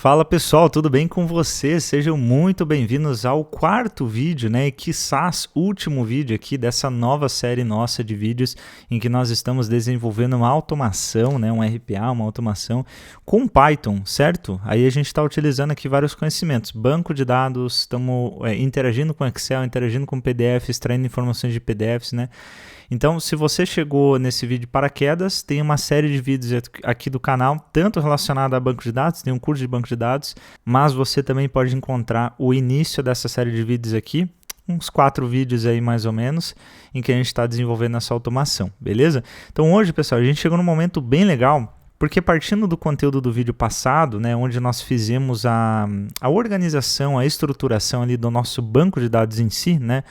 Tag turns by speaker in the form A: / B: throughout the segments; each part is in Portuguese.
A: Fala pessoal, tudo bem com vocês? Sejam muito bem-vindos ao quarto vídeo, né? E quiçás último vídeo aqui dessa nova série nossa de vídeos em que nós estamos desenvolvendo uma automação, né? Um RPA, uma automação com Python, certo? Aí a gente está utilizando aqui vários conhecimentos, banco de dados, estamos interagindo com Excel, interagindo com PDF, extraindo informações de PDFs, né? Então, se você chegou nesse vídeo de paraquedas, tem uma série de vídeos aqui do canal, tanto relacionado a banco de dados, tem um curso de banco de dados, mas você também pode encontrar o início dessa série de vídeos aqui, uns 4 vídeos aí mais ou menos, em que a gente está desenvolvendo essa automação, beleza? Então hoje, pessoal, a gente chegou num momento bem legal, porque partindo do conteúdo do vídeo passado, né, onde nós fizemos a organização, a estruturação ali do nosso banco de dados em si, né,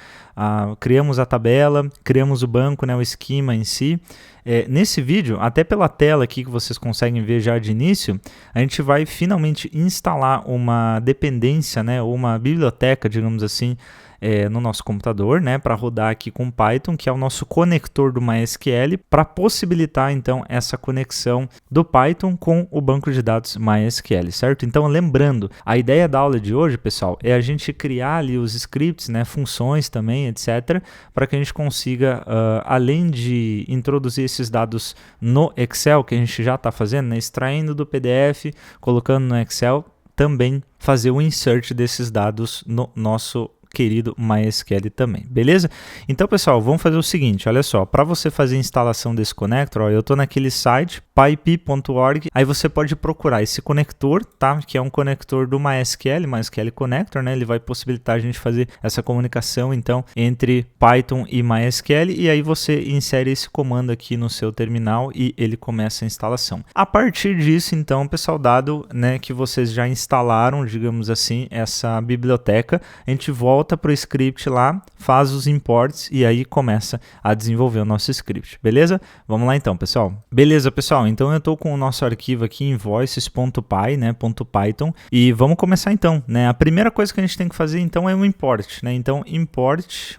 A: criamos a tabela, criamos o banco, né, o esquema em si. Nesse vídeo, até pela tela aqui que vocês conseguem ver já de início, a gente vai finalmente instalar uma dependência, né, ou uma biblioteca, digamos assim, no nosso computador, né, para rodar aqui com Python, que é o nosso conector do MySQL, para possibilitar então essa conexão do Python com o banco de dados MySQL, certo? Então lembrando, a ideia da aula de hoje, pessoal, é a gente criar ali os scripts, né, funções também, etc, para que a gente consiga, além de introduzir esses dados no Excel, que a gente já está fazendo, né, extraindo do PDF, colocando no Excel, também fazer o insert desses dados no nosso querido MySQL também, beleza? Então, pessoal, vamos fazer o seguinte, olha só, para você fazer a instalação desse conector, ó, eu estou naquele site, pyp.org, aí você pode procurar esse conector, tá? Que é um conector do MySQL Connector, né? Ele vai possibilitar a gente fazer essa comunicação, então, entre Python e MySQL, e aí você insere esse comando aqui no seu terminal e ele começa a instalação. A partir disso, então, pessoal, dado, né, que vocês já instalaram, digamos assim, essa biblioteca, a gente volta para o script lá, faz os imports e aí começa a desenvolver o nosso script, beleza? Vamos lá então, pessoal. Beleza, pessoal, então eu estou com o nosso arquivo aqui, invoices.py, né, .python, e vamos começar então, né? A primeira coisa que a gente tem que fazer então é um import, né? Então import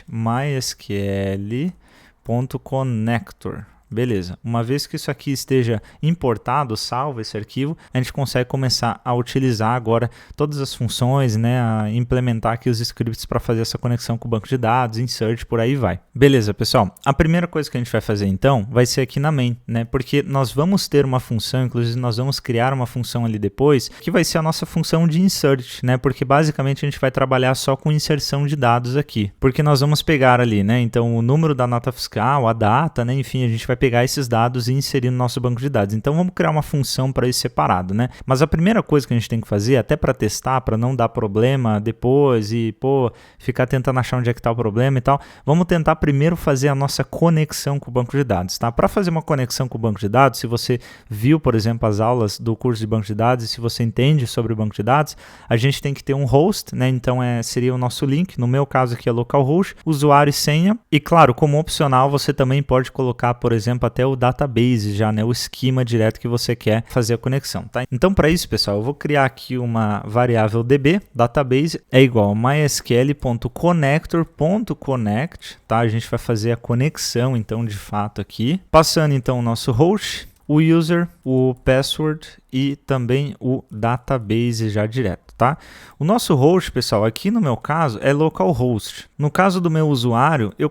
A: mysql.connector. Beleza, uma vez que isso aqui esteja importado, salvo esse arquivo, a gente consegue começar a utilizar agora todas as funções, né, a implementar aqui os scripts para fazer essa conexão com o banco de dados, insert, por aí vai. Beleza, pessoal, a primeira coisa que a gente vai fazer então vai ser aqui na main, né, porque nós vamos ter uma função, inclusive nós vamos criar uma função ali depois, que vai ser a nossa função de insert, né, porque basicamente a gente vai trabalhar só com inserção de dados aqui, porque nós vamos pegar ali, né, então o número da nota fiscal, a data, né, enfim, a gente vai pegar esses dados e inserir no nosso banco de dados. Então vamos criar uma função para isso separado, né? Mas a primeira coisa que a gente tem que fazer, até para testar, para não dar problema depois e ficar tentando achar onde é que está o problema e tal, vamos tentar primeiro fazer a nossa conexão com o banco de dados, tá? Para fazer uma conexão com o banco de dados, se você viu, por exemplo, as aulas do curso de banco de dados e se você entende sobre o banco de dados, a gente tem que ter um host, né? Então seria o nosso link, no meu caso aqui é localhost, usuário e senha, e claro, como opcional você também pode colocar, por exemplo, até o database já, né, o esquema direto que você quer fazer a conexão, tá? Então, para isso, pessoal, eu vou criar aqui uma variável db, database é igual a mysql.connector.connect, tá? A gente vai fazer a conexão, então, de fato aqui, passando, então, o nosso host, o user, o password e também o database já direto, tá? O nosso host, pessoal, aqui no meu caso é localhost. No caso do meu usuário, eu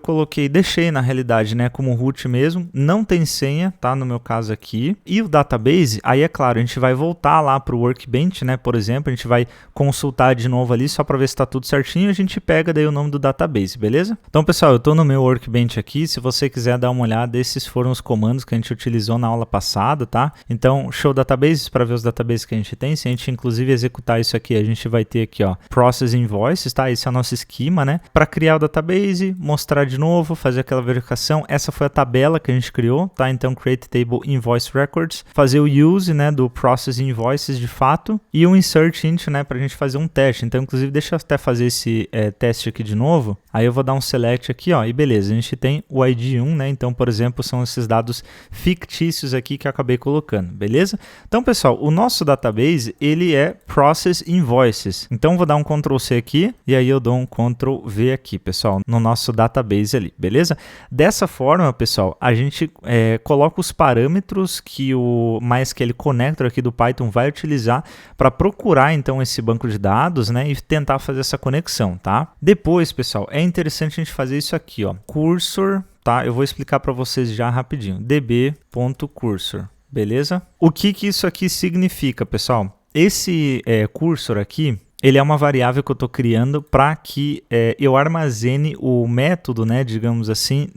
A: deixei na realidade, né, como root mesmo, não tem senha, tá? No meu caso aqui. E o database, aí é claro, a gente vai voltar lá para o Workbench, né, por exemplo, a gente vai consultar de novo ali só para ver se está tudo certinho e a gente pega daí o nome do database, beleza? Então, pessoal, eu estou no meu Workbench aqui, se você quiser dar uma olhada, esses foram os comandos que a gente utilizou na aula passada, tá? Então, show databases para ver os databases que a gente tem. Se a gente inclusive executar isso aqui, a gente vai ter aqui, ó, process invoices, tá? Esse é o nosso esquema, né? Para criar o database, mostrar de novo, fazer aquela verificação. Essa foi a tabela que a gente criou, tá? Então, create table invoice records, fazer o use, né, do process invoices de fato e o insert into, né, para a gente fazer um teste. Então, inclusive, deixa eu até fazer esse teste aqui de novo. Aí eu vou dar um select aqui, ó, e beleza, a gente tem o ID 1, né? Então, por exemplo, são esses dados fictícios aqui que eu acabei colocando, beleza? Então, pessoal, pessoal, o nosso database, ele é Process Invoices. Então, vou dar um Ctrl C aqui e aí eu dou um Ctrl V aqui, pessoal, no nosso database ali, beleza? Dessa forma, pessoal, a gente coloca os parâmetros que o MySQL Connector aqui do Python vai utilizar para procurar, então, esse banco de dados, né, e tentar fazer essa conexão, tá? Depois, pessoal, é interessante a gente fazer isso aqui, ó, cursor, tá? Eu vou explicar para vocês já rapidinho, db.cursor. Beleza? O que isso aqui significa, pessoal? Esse cursor aqui, ele é uma variável que eu estou criando para que eu armazene o método, né, digamos assim,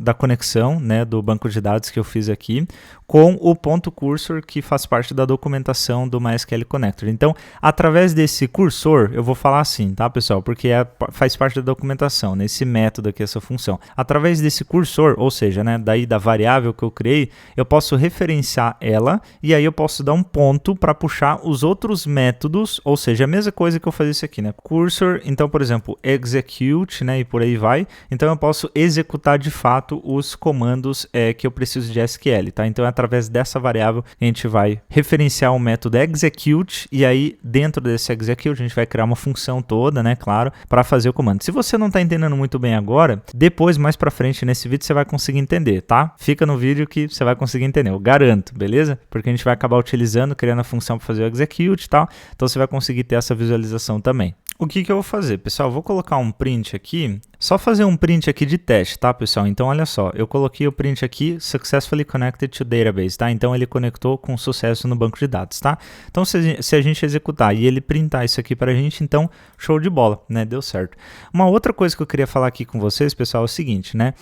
A: da conexão, né, do banco de dados que eu fiz aqui, com o ponto cursor que faz parte da documentação do MySQL Connector. Então, através desse cursor, eu vou falar assim, tá, pessoal? Porque faz parte da documentação, nesse método aqui, essa função. Através desse cursor, ou seja, né, daí da variável que eu criei, eu posso referenciar ela e aí eu posso dar um ponto para puxar os outros métodos, ou seja, a mesma coisa que eu fazia isso aqui, né? Cursor, então, por exemplo, execute, né, e por aí vai. Então, eu posso executar de fato os comandos que eu preciso de SQL, tá? Então, através dessa variável, a gente vai referenciar o método execute e aí dentro desse execute a gente vai criar uma função toda, né, claro, para fazer o comando. Se você não está entendendo muito bem agora, depois, mais para frente nesse vídeo, você vai conseguir entender, tá? Fica no vídeo que você vai conseguir entender, eu garanto, beleza? Porque a gente vai acabar utilizando, criando a função para fazer o execute e tal, então você vai conseguir ter essa visualização também. O que eu vou fazer, pessoal? Eu vou colocar um print aqui, só fazer um print aqui de teste, tá, pessoal? Então, olha só, eu coloquei o print aqui, successfully connected to database, tá? Então, ele conectou com sucesso no banco de dados, tá? Então, se a gente executar e ele printar isso aqui pra gente, então, show de bola, né? Deu certo. Uma outra coisa que eu queria falar aqui com vocês, pessoal, é o seguinte, né?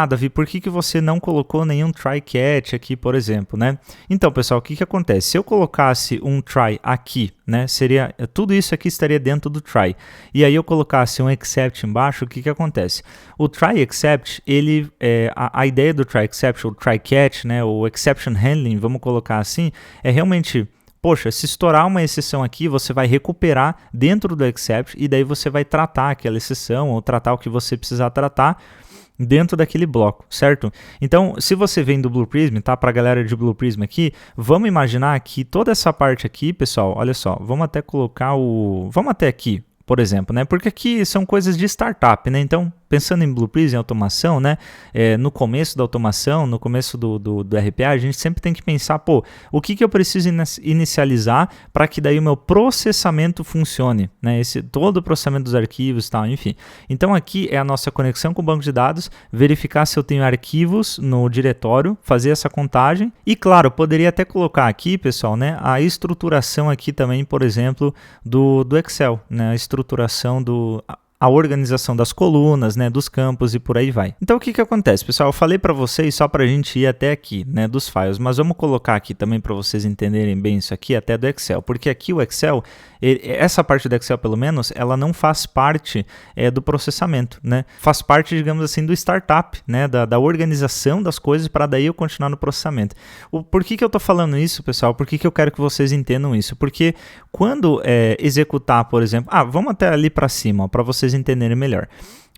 A: Davi, por que você não colocou nenhum try catch aqui, por exemplo, né? Então, pessoal, o que acontece? Se eu colocasse um try aqui, né, seria, tudo isso aqui estaria dentro do try, e aí eu colocasse um except embaixo, o que acontece? O try except, ele, a ideia do try except, o try catch, né, o exception handling, vamos colocar assim, é realmente... Poxa, se estourar uma exceção aqui, você vai recuperar dentro do except e daí você vai tratar aquela exceção ou tratar o que você precisar tratar dentro daquele bloco, certo? Então, se você vem do Blue Prism, tá? Para a galera de Blue Prism aqui, vamos imaginar que toda essa parte aqui, pessoal, olha só, vamos até colocar vamos até aqui, por exemplo, né? Porque aqui são coisas de startup, né? Então, pensando em Blue Prism, em automação, né? No começo da automação, no começo do RPA, a gente sempre tem que pensar, pô, o que eu preciso inicializar para que daí o meu processamento funcione, né? Todo o processamento dos arquivos e tal, enfim. Então aqui é a nossa conexão com o banco de dados, verificar se eu tenho arquivos no diretório, fazer essa contagem e, claro, poderia até colocar aqui, pessoal, né? A estruturação aqui também, por exemplo, do Excel, né? A estruturação a organização das colunas, né, dos campos e por aí vai. Então o que acontece, pessoal? Eu falei para vocês só para a gente ir até aqui, né, dos files, mas vamos colocar aqui também para vocês entenderem bem isso aqui até do Excel, porque aqui o Excel, essa parte do Excel pelo menos, ela não faz parte do processamento, né? Faz parte, digamos assim, do startup, né, da organização das coisas para daí eu continuar no processamento. Por que eu estou falando isso, pessoal? Por que eu quero que vocês entendam isso? Porque quando executar, por exemplo, vamos até ali para cima, para vocês entenderem melhor.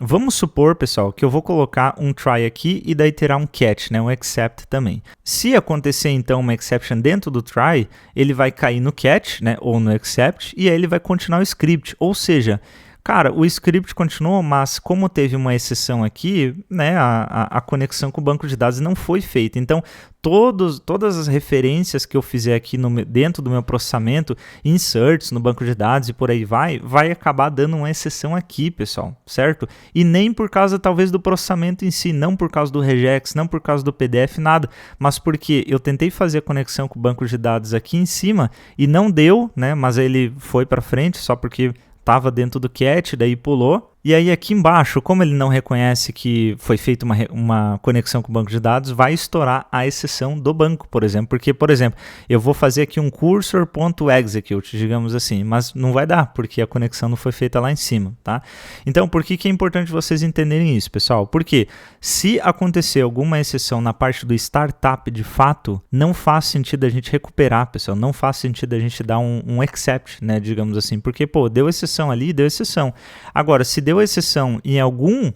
A: Vamos supor, pessoal, que eu vou colocar um try aqui e daí terá um catch, né, um except também. Se acontecer então uma exception dentro do try, ele vai cair no catch, né, ou no except, e aí ele vai continuar o script, ou seja, cara, o script continuou, mas como teve uma exceção aqui, né, a conexão com o banco de dados não foi feita. Então, todas as referências que eu fizer aqui dentro do meu processamento, inserts no banco de dados e por aí vai acabar dando uma exceção aqui, pessoal, certo? E nem por causa, talvez, do processamento em si, não por causa do regex, não por causa do PDF, nada, mas porque eu tentei fazer a conexão com o banco de dados aqui em cima e não deu, né, mas ele foi para frente só porque estava dentro do catch, daí pulou. E aí aqui embaixo, como ele não reconhece que foi feita uma conexão com o banco de dados, vai estourar a exceção do banco, por exemplo. Porque, por exemplo, eu vou fazer aqui um cursor.execute, digamos assim, mas não vai dar, porque a conexão não foi feita lá em cima, tá? Então, por que é importante vocês entenderem isso, pessoal? Porque se acontecer alguma exceção na parte do startup de fato, não faz sentido a gente recuperar, pessoal. Não faz sentido a gente dar um except, né, digamos assim. Porque, pô, deu exceção ali, deu exceção. Agora, se deu exceção em algum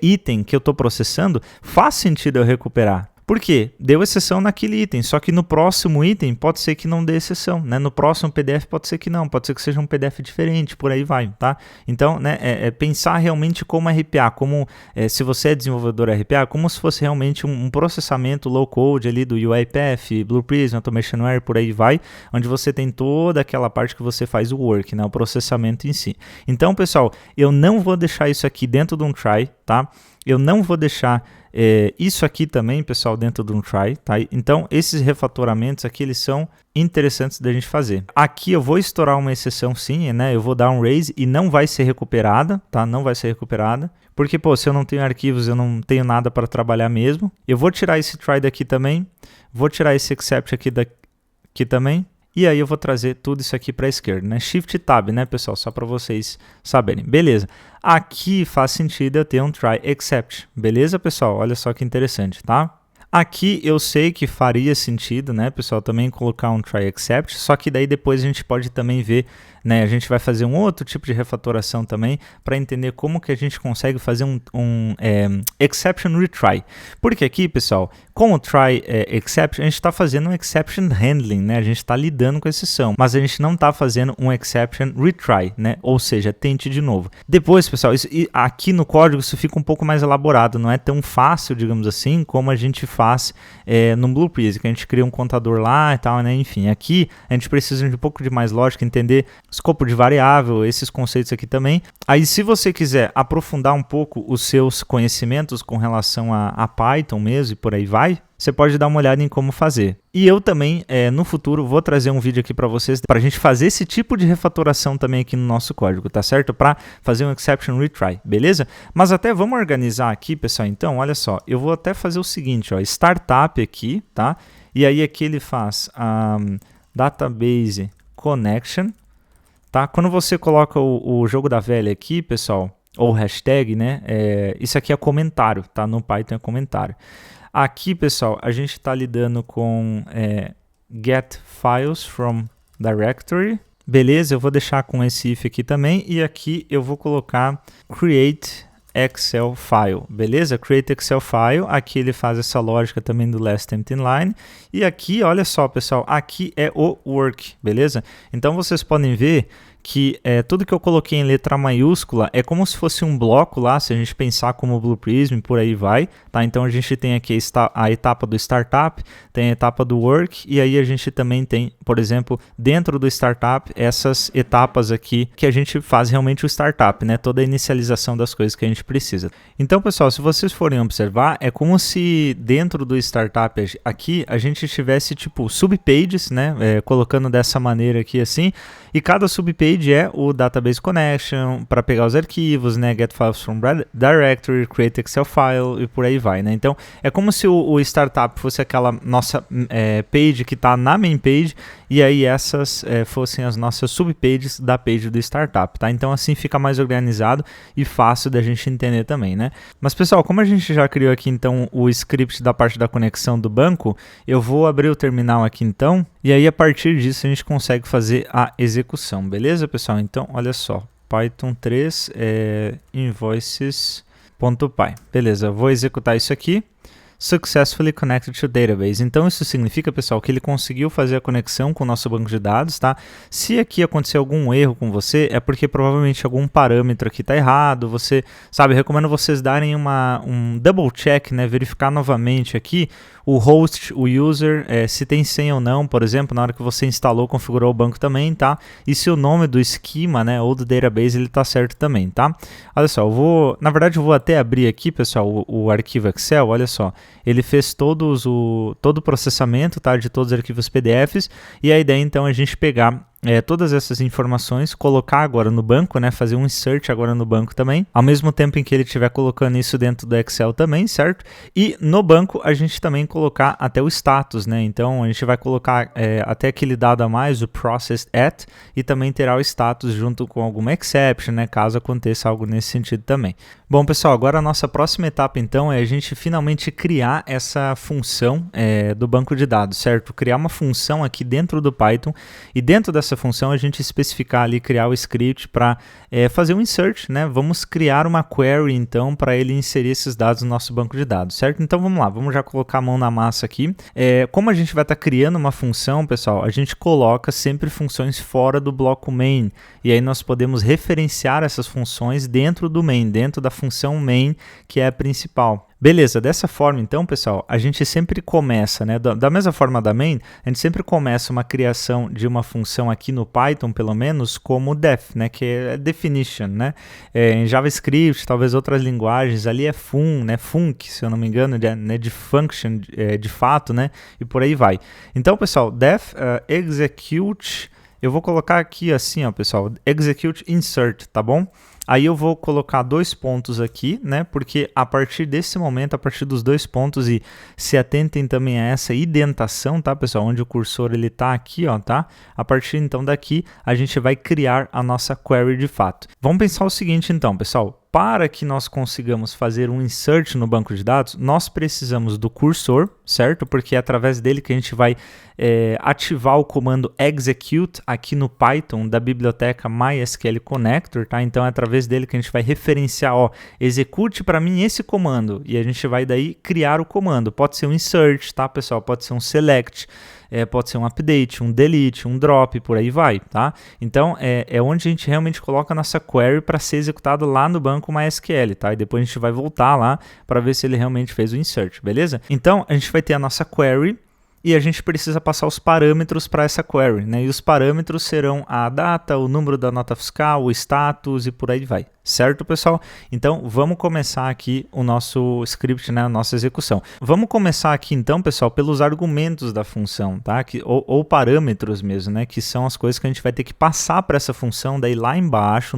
A: item que eu estou processando, faz sentido eu recuperar. Por quê? Deu exceção naquele item, só que no próximo item pode ser que não dê exceção, né? No próximo PDF pode ser que não, pode ser que seja um PDF diferente, por aí vai, tá? Então, né, pensar realmente como RPA, como se você é desenvolvedor RPA, como se fosse realmente um processamento low code ali do UiPath, Blue Prism, Automationware, por aí vai, onde você tem toda aquela parte que você faz o work, né, o processamento em si. Então, pessoal, eu não vou deixar isso aqui dentro de um try, tá? Eu não vou deixar isso aqui também, pessoal, dentro de um try, tá? Então, esses refatoramentos aqui, eles são interessantes da gente fazer. Aqui eu vou estourar uma exceção sim, né? Eu vou dar um raise e não vai ser recuperada, tá? Não vai ser recuperada. Porque, pô, se eu não tenho arquivos, eu não tenho nada para trabalhar mesmo. Eu vou tirar esse try daqui também. Vou tirar esse except aqui também. E aí eu vou trazer tudo isso aqui para a esquerda, né? Shift Tab, né, pessoal? Só para vocês saberem. Beleza. Aqui faz sentido eu ter um try except. Beleza, pessoal? Olha só que interessante, tá? Aqui eu sei que faria sentido, né, pessoal, também colocar um try except, só que daí depois a gente pode também ver, né, a gente vai fazer um outro tipo de refatoração também para entender como que a gente consegue fazer um exception retry. Porque aqui, pessoal, com o try exception, a gente está fazendo um exception handling, né, a gente está lidando com a exceção, mas a gente não está fazendo um exception retry, né, ou seja, tente de novo. Depois, pessoal, aqui no código isso fica um pouco mais elaborado, não é tão fácil, digamos assim, como a gente faz no Blue Prism, que a gente cria um contador lá e tal, né? Enfim, aqui a gente precisa de um pouco de mais lógica, entender escopo de variável, esses conceitos aqui também. Aí, se você quiser aprofundar um pouco os seus conhecimentos com relação a Python mesmo e por aí vai, você pode dar uma olhada em como fazer. E eu também, no futuro, vou trazer um vídeo aqui para vocês, para a gente fazer esse tipo de refatoração também aqui no nosso código, tá certo? Para fazer um exception retry, beleza? Mas até vamos organizar aqui, pessoal, então, olha só, eu vou até fazer o seguinte, ó, startup aqui, tá? E aí aqui ele faz database connection, tá? Quando você coloca o jogo da velha aqui, pessoal, ou hashtag, né? Isso aqui é comentário, tá? No Python é comentário. Aqui, pessoal, a gente está lidando com get files from directory. Beleza, eu vou deixar com esse if aqui também. E aqui eu vou colocar create Excel file. Beleza? Create Excel file. Aqui ele faz essa lógica também do last empty line. E aqui, olha só, pessoal, aqui é o work. Beleza? Então, vocês podem ver que tudo que eu coloquei em letra maiúscula é como se fosse um bloco lá, se a gente pensar como Blue Prism, por aí vai, tá? Então a gente tem aqui a etapa do startup, tem a etapa do work, e aí a gente também tem, por exemplo, dentro do startup, essas etapas aqui que a gente faz realmente o startup, né? Toda a inicialização das coisas que a gente precisa. Então, pessoal, se vocês forem observar, é como se dentro do startup aqui, a gente tivesse tipo subpages, né? Colocando dessa maneira aqui assim, e cada subpage é o database connection para pegar os arquivos, né, get files from directory, create Excel file e por aí vai, né? Então é como se o startup fosse aquela nossa page que está na main page e aí essas fossem as nossas subpages da page do startup, tá? Então assim fica mais organizado e fácil da gente entender também, né? Mas pessoal, como a gente já criou aqui então o script da parte da conexão do banco, eu vou abrir o terminal aqui então e aí a partir disso a gente consegue fazer a execução, beleza, pessoal? Então, olha só, Python 3 invoices.py. Beleza, eu vou executar isso aqui. Successfully connected to database. Então isso significa, pessoal, que ele conseguiu fazer a conexão com o nosso banco de dados, tá? Se aqui acontecer algum erro com você, é porque provavelmente algum parâmetro aqui está errado. Você, sabe, recomendo vocês darem um double check, né? Verificar novamente aqui o host, o user, se tem senha ou não, por exemplo, na hora que você instalou, configurou o banco também, tá? E se o nome do esquema, né, ou do database, ele tá certo também, tá? Olha só, na verdade eu vou até abrir aqui, pessoal, o arquivo Excel, olha só. Ele fez todo o processamento, tá, de todos os arquivos PDFs, e a ideia então é a gente pegar todas essas informações, colocar agora no banco, né, fazer um insert agora no banco também, ao mesmo tempo em que ele estiver colocando isso dentro do Excel também, certo? E no banco a gente também colocar até o status, né? Então a gente vai colocar até aquele dado a mais, o processed at, e também terá o status junto com alguma exception, né, caso aconteça algo nesse sentido também. Bom, pessoal, agora a nossa próxima etapa então é a gente finalmente criar essa função do banco de dados, certo? Criar uma função aqui dentro do Python, e dentro dessa dessa função a gente especificar ali, criar o script para fazer um insert, né? Vamos criar uma query, então, para ele inserir esses dados no nosso banco de dados, certo? Então, vamos lá, vamos já colocar a mão na massa aqui. Como a gente vai estar criando uma função, pessoal, a gente coloca sempre funções fora do bloco main, e aí nós podemos referenciar essas funções dentro do main, dentro da função main, que é a principal. Beleza, dessa forma então, pessoal, a gente sempre começa, né, da mesma forma da main, a gente sempre começa uma criação de uma função aqui no Python, pelo menos, como def, né, que é definition, né, em JavaScript, talvez outras linguagens, ali é fun, né, func, se eu não me engano, né, de function, de fato, né, e por aí vai. Então, pessoal, def execute, eu vou colocar aqui assim, ó, pessoal, execute insert, tá bom? Aí eu vou colocar 2 pontos aqui, né? Porque a partir desse momento, a partir dos 2 pontos, e se atentem também a essa indentação, tá, pessoal? Onde o cursor ele tá aqui, ó, tá? A partir então daqui, a gente vai criar a nossa query de fato. Vamos pensar o seguinte então, pessoal. Para que nós consigamos fazer um insert no banco de dados, nós precisamos do cursor, certo? Porque é através dele que a gente vai ativar o comando execute aqui no Python da biblioteca MySQL Connector, tá? Então é através dele que a gente vai referenciar, ó, execute para mim esse comando, e a gente vai daí criar o comando. Pode ser um insert, tá, pessoal? Pode ser um select, pode ser um update, um delete, um drop, por aí vai, tá? Então, é onde a gente realmente coloca a nossa query para ser executado lá no banco MySQL, tá? E depois a gente vai voltar lá para ver se ele realmente fez o insert, beleza? Então, a gente vai ter a nossa query e a gente precisa passar os parâmetros para essa query, né? E os parâmetros serão a data, o número da nota fiscal, o status e por aí vai. Certo, pessoal? Então, vamos começar aqui o nosso script, né, a nossa execução. Vamos começar aqui, então, pessoal, pelos argumentos da função, tá? Ou parâmetros mesmo, né? Que são as coisas que a gente vai ter que passar para essa função, daí lá embaixo,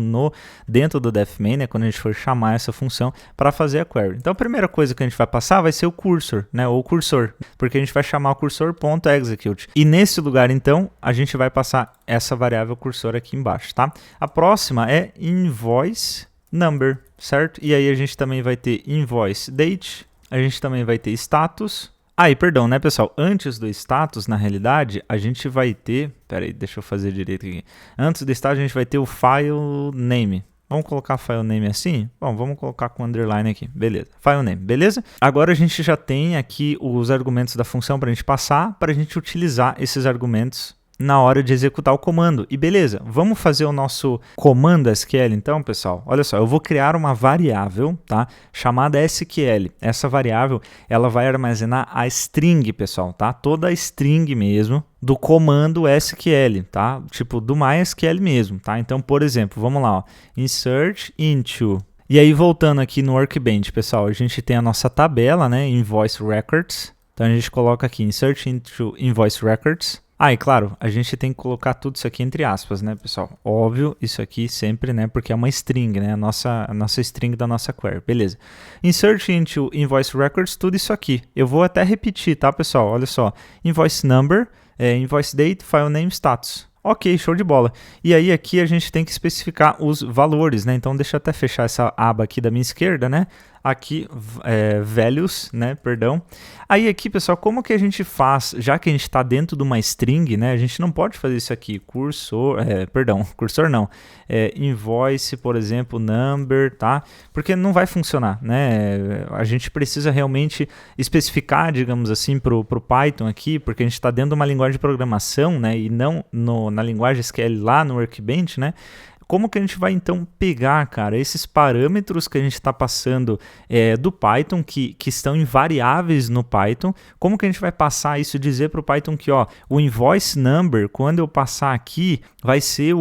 A: dentro do defmain, né? Quando a gente for chamar essa função para fazer a query. Então, a primeira coisa que a gente vai passar vai ser o cursor, né? Ou cursor, porque a gente vai chamar o cursor.execute. E nesse lugar, então, a gente vai passar essa variável cursor aqui embaixo, tá? A próxima é invoice number, certo? E aí a gente também vai ter invoice date, a gente também vai ter status. Perdão, né, pessoal? Antes do status, na realidade, a gente vai ter... Pera aí, deixa eu fazer direito aqui. Antes do status, a gente vai ter o file name. Vamos colocar file name assim? Bom, vamos colocar com underline aqui. Beleza. File name, beleza? Agora a gente já tem aqui os argumentos da função para a gente passar, para a gente utilizar esses argumentos na hora de executar o comando. E beleza, vamos fazer o nosso comando SQL então, pessoal? Olha só, eu vou criar uma variável, tá? Chamada SQL. Essa variável, ela vai armazenar a string, pessoal, tá? Toda a string mesmo do comando SQL, tá? Tipo, do MySQL mesmo, tá? Então, por exemplo, vamos lá, ó. Insert into... E aí, voltando aqui no Workbench, pessoal, a gente tem a nossa tabela, né? Invoice Records. Então, a gente coloca aqui, Insert into Invoice Records. E claro, a gente tem que colocar tudo isso aqui entre aspas, né, pessoal? Óbvio, isso aqui sempre, né, porque é uma string, né, a nossa string da nossa query, beleza. Insert into Invoice Records, tudo isso aqui. Eu vou até repetir, tá, pessoal? Olha só, Invoice Number, Invoice Date, File Name, Status. Ok, show de bola. E aí aqui a gente tem que especificar os valores, né? Então deixa eu até fechar essa aba aqui da minha esquerda, né? Aqui, values, né? Perdão. Aí aqui, pessoal, como que a gente faz, já que a gente está dentro de uma string, né? A gente não pode fazer isso aqui, cursor não. Invoice, por exemplo, number, tá? Porque não vai funcionar, né? A gente precisa realmente especificar, digamos assim, pro Python aqui, porque a gente está dentro de uma linguagem de programação, né? E não na linguagem SQL lá no Workbench, né? Como que a gente vai então pegar, cara, esses parâmetros que a gente está passando do Python, que estão em variáveis no Python, como que a gente vai passar isso e dizer para o Python que, ó, o invoice number, quando eu passar aqui, vai ser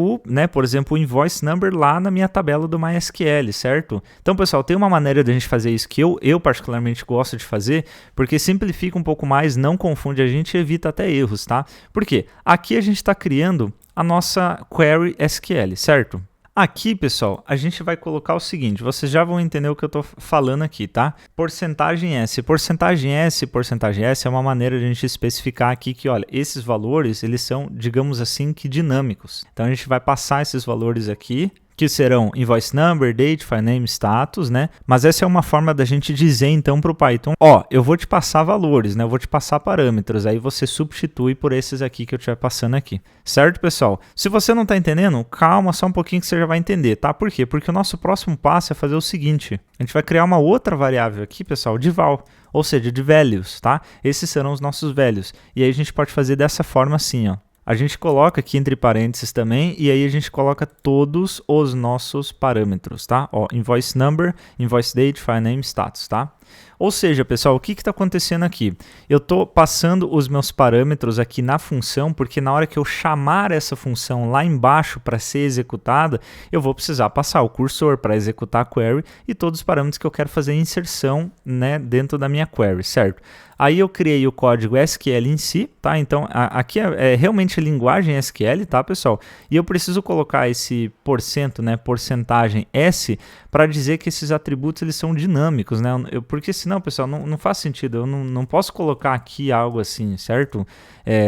A: por exemplo, o invoice number lá na minha tabela do MySQL, certo? Então, pessoal, tem uma maneira de a gente fazer isso que eu particularmente gosto de fazer, porque simplifica um pouco mais, não confunde a gente e evita até erros, tá? Por quê? Aqui a gente está criando a nossa query SQL, certo? Aqui, pessoal, a gente vai colocar o seguinte, vocês já vão entender o que eu estou falando aqui, tá? Porcentagem S. Porcentagem S é uma maneira de a gente especificar aqui que, olha, esses valores, eles são, digamos assim, que dinâmicos. Então, a gente vai passar esses valores aqui, que serão invoice number, date, file name, status, né? Mas essa é uma forma da gente dizer então para o Python, ó, eu vou te passar valores, né? Eu vou te passar parâmetros, aí você substitui por esses aqui que eu estiver passando aqui. Certo, pessoal? Se você não está entendendo, calma só um pouquinho que você já vai entender, tá? Por quê? Porque o nosso próximo passo é fazer o seguinte, a gente vai criar uma outra variável aqui, pessoal, de val, ou seja, de values, tá? Esses serão os nossos values. E aí a gente pode fazer dessa forma assim, ó. A gente coloca aqui entre parênteses também, e aí a gente coloca todos os nossos parâmetros, tá? Ó, invoice number, invoice date, file name, status, tá? Ou seja, pessoal, o que está acontecendo aqui? Eu estou passando os meus parâmetros aqui na função, porque na hora que eu chamar essa função lá embaixo para ser executada, eu vou precisar passar o cursor para executar a query e todos os parâmetros que eu quero fazer inserção, né, dentro da minha query, certo? Aí eu criei o código SQL em si, tá? Então aqui é realmente linguagem SQL, tá, pessoal? E eu preciso colocar esse porcento, né, porcentagem S, para dizer que esses atributos eles são dinâmicos, né? Porque senão, pessoal, não faz sentido. Eu não posso colocar aqui algo assim, certo?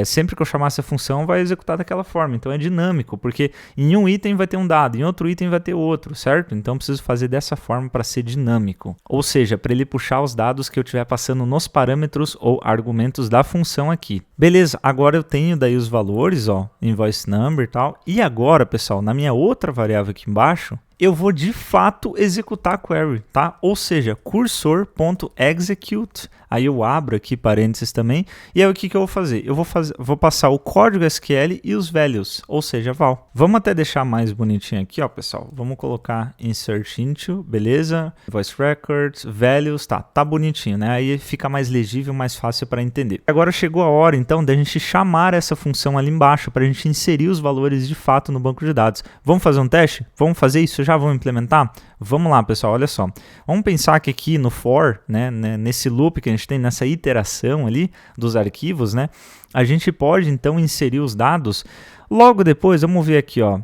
A: Sempre que eu chamar essa função vai executar daquela forma. Então é dinâmico, porque em um item vai ter um dado, em outro item vai ter outro, certo? Então eu preciso fazer dessa forma para ser dinâmico. Ou seja, para ele puxar os dados que eu estiver passando nos parâmetros ou argumentos da função aqui. Beleza, agora eu tenho daí os valores, ó, invoice number e tal. E agora, pessoal, na minha outra variável aqui embaixo, eu vou de fato executar a query, tá? Ou seja, cursor.execute. Aí eu abro aqui parênteses também. E aí o que eu vou fazer? Eu vou passar o código SQL e os values, ou seja, val. Vamos até deixar mais bonitinho aqui, ó, pessoal. Vamos colocar insert into, beleza? Voice records, values, tá bonitinho, né? Aí fica mais legível, mais fácil para entender. Agora chegou a hora, então, da gente chamar essa função ali embaixo para a gente inserir os valores de fato no banco de dados. Vamos fazer um teste? Vamos fazer isso? Já vamos implementar? Vamos lá, pessoal, olha só. Vamos pensar que aqui no for, né, nesse loop que a gente tem, nessa iteração ali dos arquivos, né, a gente pode então inserir os dados logo depois, vamos ver aqui, ó.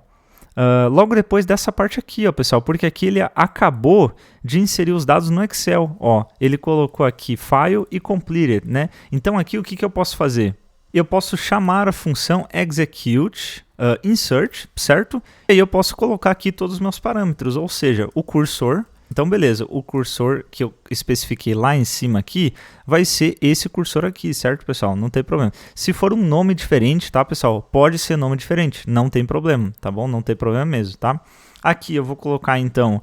A: Logo depois dessa parte aqui, ó, pessoal, porque aqui ele acabou de inserir os dados no Excel, ó. Ele colocou aqui file e completed, né? Então aqui o que eu posso fazer? Eu posso chamar a função execute insert, certo? E aí eu posso colocar aqui todos os meus parâmetros, ou seja, o cursor. Então, beleza, o cursor que eu especifiquei lá em cima aqui vai ser esse cursor aqui, certo, pessoal? Não tem problema. Se for um nome diferente, tá, pessoal? Pode ser nome diferente, não tem problema, tá bom? Não tem problema mesmo, tá? Aqui eu vou colocar, então...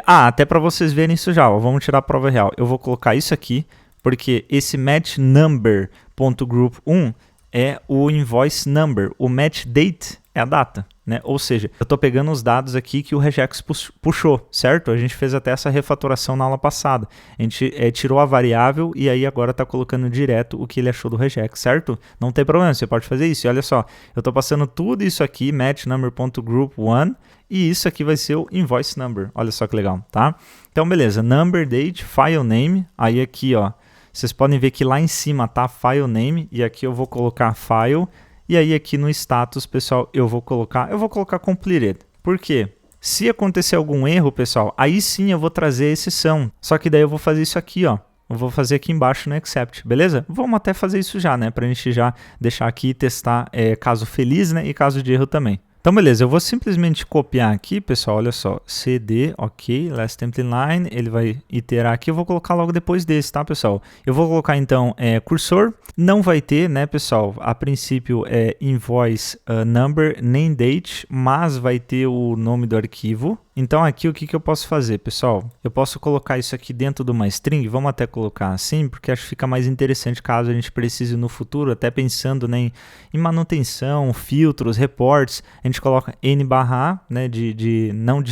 A: até para vocês verem isso já, ó, vamos tirar a prova real. Eu vou colocar isso aqui, porque esse match number.group1 é o invoice number, o match date é a data, né? Ou seja, eu estou pegando os dados aqui que o regex puxou, certo? A gente fez até essa refatoração na aula passada. A gente tirou a variável e aí agora está colocando direto o que ele achou do regex, certo? Não tem problema, você pode fazer isso. E olha só, eu estou passando tudo isso aqui, match number.group1, e isso aqui vai ser o invoice number. Olha só que legal, tá? Então, beleza, number, date, file name, aí aqui, ó, vocês podem ver que lá em cima tá file name, e aqui eu vou colocar file, e aí aqui no status, pessoal, eu vou colocar completed. Por quê? Se acontecer algum erro, pessoal, aí sim eu vou trazer a exceção. Só que daí eu vou fazer isso aqui, ó. Eu vou fazer aqui embaixo no except, beleza? Vamos até fazer isso já, né? Pra gente já deixar aqui e testar caso feliz, né? E caso de erro também. Então, beleza, eu vou simplesmente copiar aqui, pessoal, olha só, cd, ok, last template line, ele vai iterar aqui, eu vou colocar logo depois desse, tá, pessoal? Eu vou colocar, então, cursor, não vai ter, né, pessoal, a princípio é invoice number, nem date, mas vai ter o nome do arquivo. Então, aqui o que eu posso fazer, pessoal? Eu posso colocar isso aqui dentro de uma string, vamos até colocar assim, porque acho que fica mais interessante caso a gente precise no futuro, até pensando, né, em manutenção, filtros, reports, a gente coloca n/a, né, de não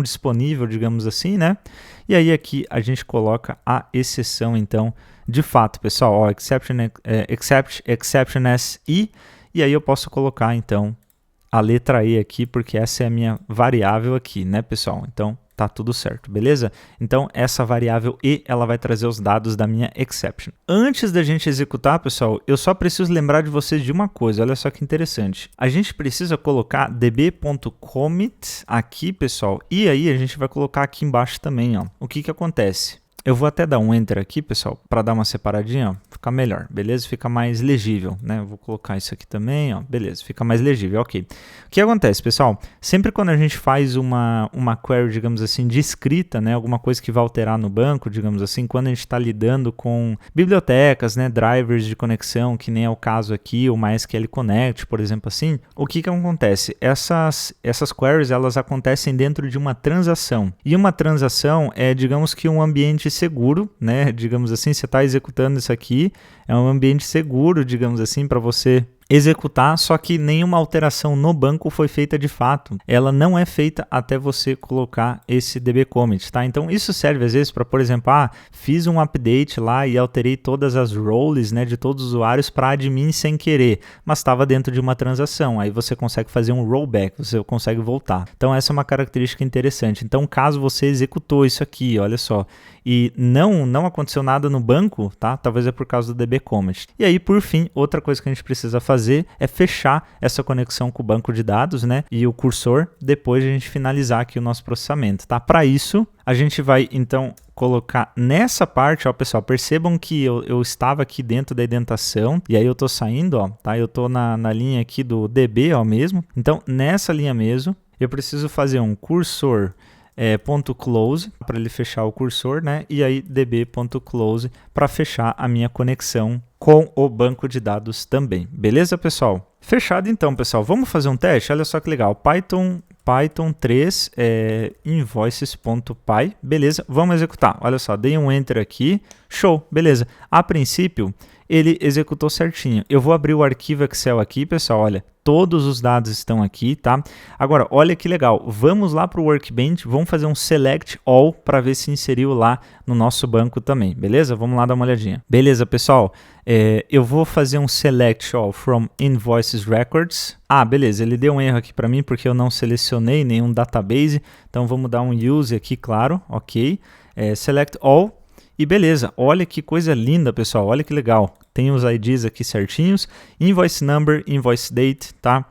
A: disponível, digamos assim, né? E aí aqui a gente coloca a exceção, então, de fato, pessoal, ó, exception as e aí eu posso colocar, então, a letra E aqui, porque essa é a minha variável aqui, né, pessoal? Então, tá tudo certo, beleza? Então, essa variável E, ela vai trazer os dados da minha exception. Antes da gente executar, pessoal, eu só preciso lembrar de vocês de uma coisa, olha só que interessante. A gente precisa colocar db.commit aqui, pessoal, e aí a gente vai colocar aqui embaixo também, ó. O que acontece? Eu vou até dar um Enter aqui, pessoal, para dar uma separadinha, ó, ficar melhor, beleza? Fica mais legível, né? Eu vou colocar isso aqui também, ó, beleza, fica mais legível, ok. O que acontece, pessoal? Sempre quando a gente faz uma query, digamos assim, de escrita, né? Alguma coisa que vai alterar no banco, digamos assim, quando a gente está lidando com bibliotecas, né? Drivers de conexão, que nem é o caso aqui, o MySQL Connect, por exemplo, assim, o que acontece? Essas queries, elas acontecem dentro de uma transação. E uma transação é, digamos que um ambiente seguro, né? Digamos assim, você está executando isso aqui, é um ambiente seguro, digamos assim, para você executar, só que nenhuma alteração no banco foi feita de fato. Ela não é feita até você colocar esse dbcommit, tá? Então isso serve às vezes para, por exemplo, fiz um update lá e alterei todas as roles, né, de todos os usuários para admin sem querer, mas estava dentro de uma transação. Aí você consegue fazer um rollback, você consegue voltar. Então essa é uma característica interessante. Então caso você executou isso aqui, olha só, e não aconteceu nada no banco, tá? Talvez é por causa do dbcommit. E aí, por fim, outra coisa que a gente precisa fazer é fechar essa conexão com o banco de dados, né? E o cursor, depois de a gente finalizar aqui o nosso processamento, tá? Para isso, a gente vai, então, colocar nessa parte, ó, pessoal, percebam que eu estava aqui dentro da indentação, e aí eu tô saindo, ó, tá? Eu tô na linha aqui do DB, ó, mesmo. Então, nessa linha mesmo, eu preciso fazer um cursor .close para ele fechar o cursor, né? E aí db.close para fechar a minha conexão com o banco de dados também. Beleza, pessoal? Fechado então, pessoal. Vamos fazer um teste? Olha só que legal. Python 3 invoices.py. Beleza, vamos executar. Olha só, dei um enter aqui. Show, beleza. A princípio, ele executou certinho. Eu vou abrir o arquivo Excel aqui, pessoal, olha, todos os dados estão aqui, tá? Agora, olha que legal, vamos lá para o Workbench, vamos fazer um Select All para ver se inseriu lá no nosso banco também, beleza? Vamos lá dar uma olhadinha. Beleza, pessoal, eu vou fazer um Select All from Invoices Records. Beleza, ele deu um erro aqui para mim porque eu não selecionei nenhum database, então vamos dar um Use aqui, claro, ok. Select All. E beleza, olha que coisa linda, pessoal, olha que legal. Tem os IDs aqui certinhos, invoice number, invoice date, tá?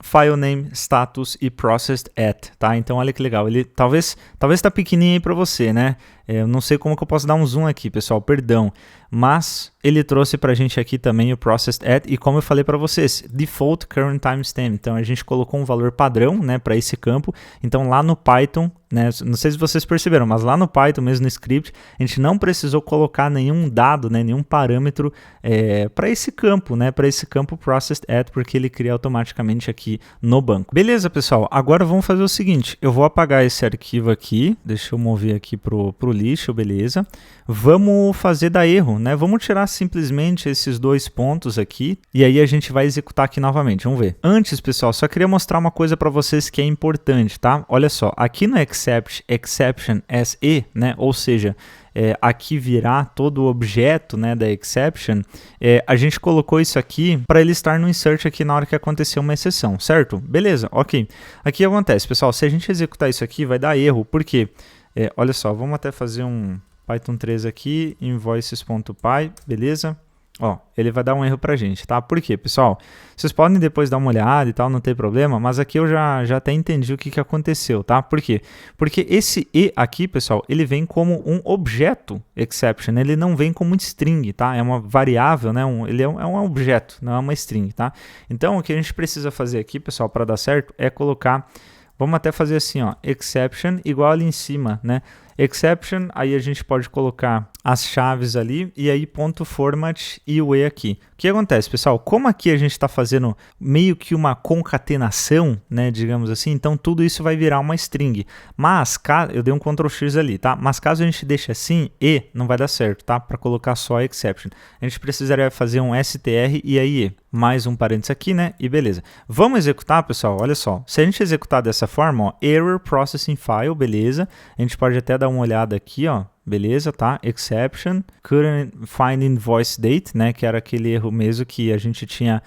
A: File name, status e processed at, tá? Então olha que legal, ele talvez tá pequenininho aí para você, né? Eu não sei como que eu posso dar um zoom aqui, pessoal, perdão. Mas ele trouxe para a gente aqui também o processed at e como eu falei para vocês, default current timestamp. Então a gente colocou um valor padrão, né, para esse campo. Então lá no Python, né, não sei se vocês perceberam, mas lá no Python mesmo no script, a gente não precisou colocar nenhum dado, né, nenhum parâmetro para esse campo, né, para esse campo processed at, porque ele cria automaticamente aqui no banco. Beleza, pessoal? Agora vamos fazer o seguinte, eu vou apagar esse arquivo aqui, deixa eu mover aqui pro lixo, beleza? Vamos fazer da erro, né? Vamos tirar simplesmente esses dois pontos aqui e aí a gente vai executar aqui novamente, vamos ver. Antes, pessoal, só queria mostrar uma coisa para vocês que é importante, tá? Olha só, aqui no exception SE, né? Ou seja, aqui virá todo o objeto, né, da exception, a gente colocou isso aqui para ele estar no insert aqui na hora que acontecer uma exceção, certo? Beleza, ok. Aqui acontece, pessoal, se a gente executar isso aqui vai dar erro, por quê? Olha só, vamos até fazer um Python 3 aqui, invoices.py, beleza? Ó, ele vai dar um erro pra gente, tá? Por quê, pessoal? Vocês podem depois dar uma olhada e tal, não tem problema, mas aqui eu já até entendi o que aconteceu, tá? Por quê? Porque esse e aqui, pessoal, ele vem como um objeto exception, ele não vem como um string, tá? É uma variável, né? Ele é um objeto, não é uma string, tá? Então, o que a gente precisa fazer aqui, pessoal, para dar certo, é colocar, vamos até fazer assim, ó, exception igual ali em cima, né? Exception, aí a gente pode colocar as chaves ali e aí ponto .format e o E aqui. O que acontece, pessoal? Como aqui a gente está fazendo meio que uma concatenação, né, digamos assim, então tudo isso vai virar uma string. Mas, eu dei um Ctrl X ali, tá? Mas caso a gente deixe assim, E, não vai dar certo, tá? Para colocar só exception. A gente precisaria fazer um str e aí E. Mais um parênteses aqui, né? E beleza. Vamos executar, pessoal? Olha só. Se a gente executar dessa forma, ó, error processing file, beleza. A gente pode até dar uma olhada aqui, ó. Beleza, tá? Exception, couldn't find invoice date, né? Que era aquele erro mesmo que a gente tinha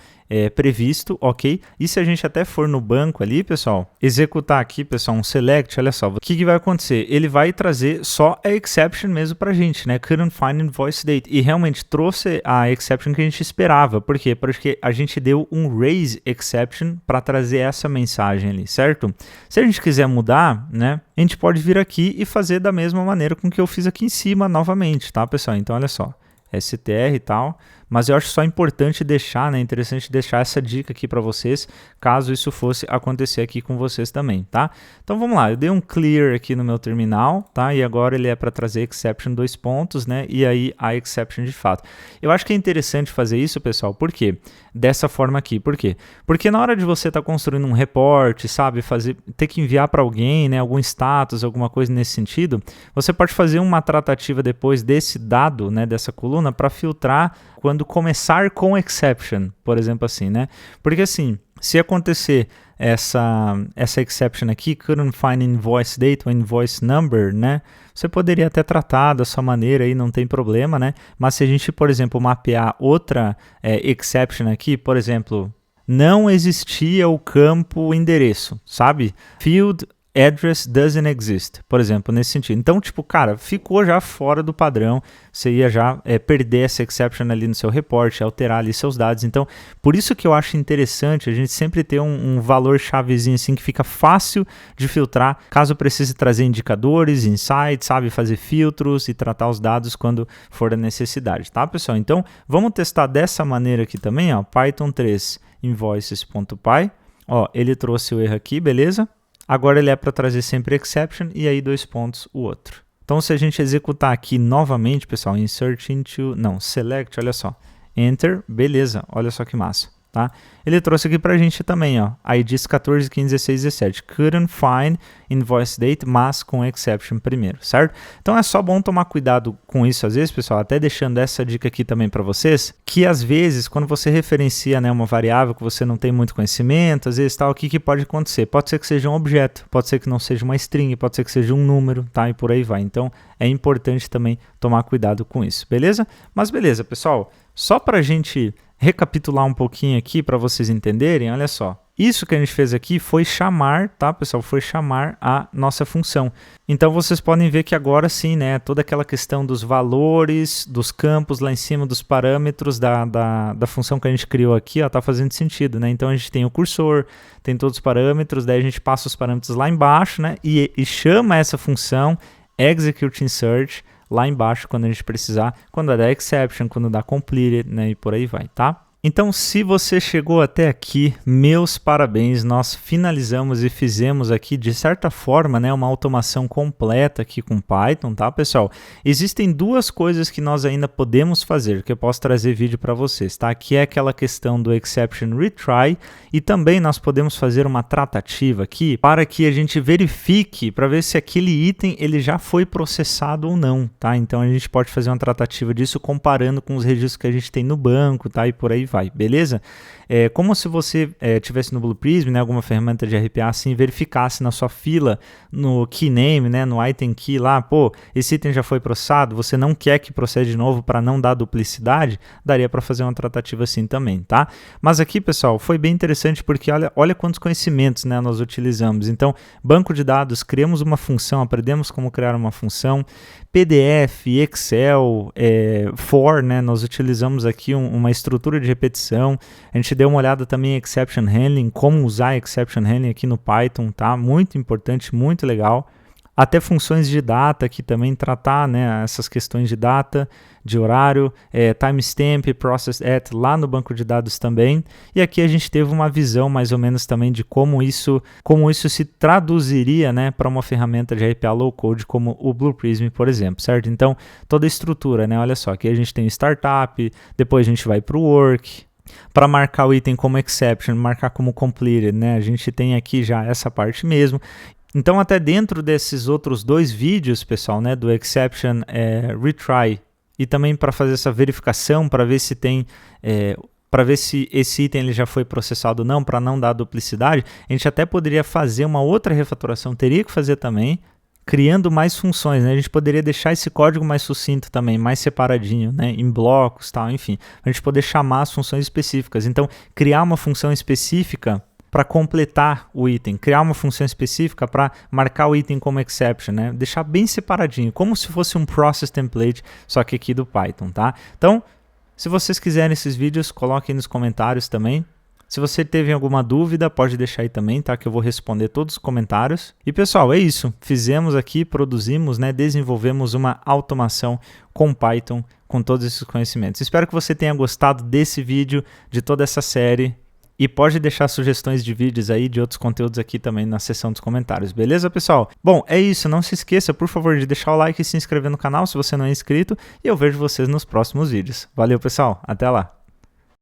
A: previsto, ok? E se a gente até for no banco ali, pessoal, executar aqui, pessoal, um select, olha só, o que vai acontecer? Ele vai trazer só a exception mesmo pra gente, né? Couldn't find invoice date. E realmente trouxe a exception que a gente esperava. Por quê? Porque a gente deu um raise exception para trazer essa mensagem ali, certo? Se a gente quiser mudar, né? A gente pode vir aqui e fazer da mesma maneira com que eu fiz aqui em cima novamente, tá, pessoal? Então, olha só, str e tal, mas eu acho só importante deixar, né, interessante deixar essa dica aqui para vocês, caso isso fosse acontecer aqui com vocês também, tá? Então vamos lá, eu dei um clear aqui no meu terminal, tá? E agora ele é para trazer exception 2 pontos, né? E aí a exception de fato. Eu acho que é interessante fazer isso, pessoal, por quê? Dessa forma aqui, por quê? Porque na hora de você estar construindo um report, sabe, ter que enviar para alguém, né, algum status, alguma coisa nesse sentido, você pode fazer uma tratativa depois desse dado, né, dessa coluna, para filtrar quando começar com exception, por exemplo assim, né? Porque assim, se acontecer essa exception aqui, couldn't find invoice date ou invoice number, né? Você poderia até tratar da sua maneira aí, não tem problema, né? Mas se a gente, por exemplo, mapear outra exception aqui, por exemplo, não existia o campo endereço, sabe? Field address doesn't exist, por exemplo, nesse sentido. Então, tipo, cara, ficou já fora do padrão, você ia já perder essa exception ali no seu report, alterar ali seus dados. Então, por isso que eu acho interessante a gente sempre ter um valor chavezinho assim que fica fácil de filtrar, caso precise trazer indicadores, insights, sabe, fazer filtros e tratar os dados quando for da necessidade, tá, pessoal? Então, vamos testar dessa maneira aqui também, ó, Python 3 invoices.py, ó, ele trouxe o erro aqui, beleza? Agora ele é para trazer sempre exception e aí 2 pontos o outro. Então se a gente executar aqui novamente, pessoal, insert into, não, select, olha só, enter, beleza, olha só que massa, tá? Ele trouxe aqui para a gente também, ó, IDs 14, 15, 16, 17, couldn't find invoice date, mas com exception primeiro, certo? Então é só bom tomar cuidado com isso às vezes, pessoal, até deixando essa dica aqui também para vocês, que às vezes quando você referencia, né, uma variável que você não tem muito conhecimento, às vezes tal, o que pode acontecer? Pode ser que seja um objeto, pode ser que não seja uma string, pode ser que seja um número, tá? E por aí vai. Então é importante também tomar cuidado com isso, beleza? Mas beleza, pessoal, só para a gente recapitular um pouquinho aqui para vocês entenderem, olha só. Isso que a gente fez aqui foi chamar, tá, pessoal? Foi chamar a nossa função. Então, vocês podem ver que agora sim, né, toda aquela questão dos valores, dos campos lá em cima, dos parâmetros da função que a gente criou aqui, ó, tá fazendo sentido, né? Então, a gente tem o cursor, tem todos os parâmetros, daí a gente passa os parâmetros lá embaixo, né, e chama essa função execute insert lá embaixo quando a gente precisar, quando dá exception, quando dá completed, né, e por aí vai, tá? Então, se você chegou até aqui, meus parabéns, nós finalizamos e fizemos aqui, de certa forma, né, uma automação completa aqui com Python, tá, pessoal? Existem duas coisas que nós ainda podemos fazer, que eu posso trazer vídeo para vocês, tá? Que é aquela questão do exception retry e também nós podemos fazer uma tratativa aqui para que a gente verifique, para ver se aquele item ele já foi processado ou não, tá? Então, a gente pode fazer uma tratativa disso comparando com os registros que a gente tem no banco, tá? E por aí vai, beleza? É como se você tivesse no Blue Prism, né, alguma ferramenta de RPA assim, verificasse na sua fila, no key name, né, no item key lá, pô, esse item já foi processado, você não quer que processe de novo para não dar duplicidade, daria para fazer uma tratativa assim também, tá? Mas aqui, pessoal, foi bem interessante porque olha quantos conhecimentos, né, nós utilizamos. Então, banco de dados, criamos uma função, aprendemos como criar uma função, PDF, Excel, for, né, nós utilizamos aqui uma estrutura de repetição, a gente deu uma olhada também em exception handling, como usar exception handling aqui no Python, tá? Muito importante, muito legal. Até funções de data aqui também, tratar, né, essas questões de data, de horário, timestamp, processed at, lá no banco de dados também. E aqui a gente teve uma visão mais ou menos também de como isso se traduziria, né, para uma ferramenta de RPA low code como o Blue Prism, por exemplo, certo? Então, toda a estrutura, né, olha só, aqui a gente tem o startup, depois a gente vai para o work. Para marcar o item como exception, marcar como completed, né, a gente tem aqui já essa parte mesmo. Então, até dentro desses outros dois vídeos, pessoal, né, do exception retry e também para fazer essa verificação, para ver se tem, para ver se esse item ele já foi processado ou não, para não dar duplicidade, a gente até poderia fazer uma outra refatoração, teria que fazer também, criando mais funções, né? A gente poderia deixar esse código mais sucinto também, mais separadinho, né? Em blocos, tal, enfim, a gente poder chamar as funções específicas. Então, criar uma função específica para completar o item, criar uma função específica para marcar o item como exception, né? Deixar bem separadinho, como se fosse um process template, só que aqui do Python, tá? Então, se vocês quiserem esses vídeos, coloquem nos comentários também. Se você teve alguma dúvida, pode deixar aí também, tá? Que eu vou responder todos os comentários. E pessoal, é isso. Fizemos aqui, produzimos, né? Desenvolvemos uma automação com Python com todos esses conhecimentos. Espero que você tenha gostado desse vídeo, de toda essa série. E pode deixar sugestões de vídeos aí, de outros conteúdos aqui também na seção dos comentários, beleza, pessoal? Bom, é isso, não se esqueça, por favor, de deixar o like e se inscrever no canal se você não é inscrito, e eu vejo vocês nos próximos vídeos. Valeu, pessoal, até lá!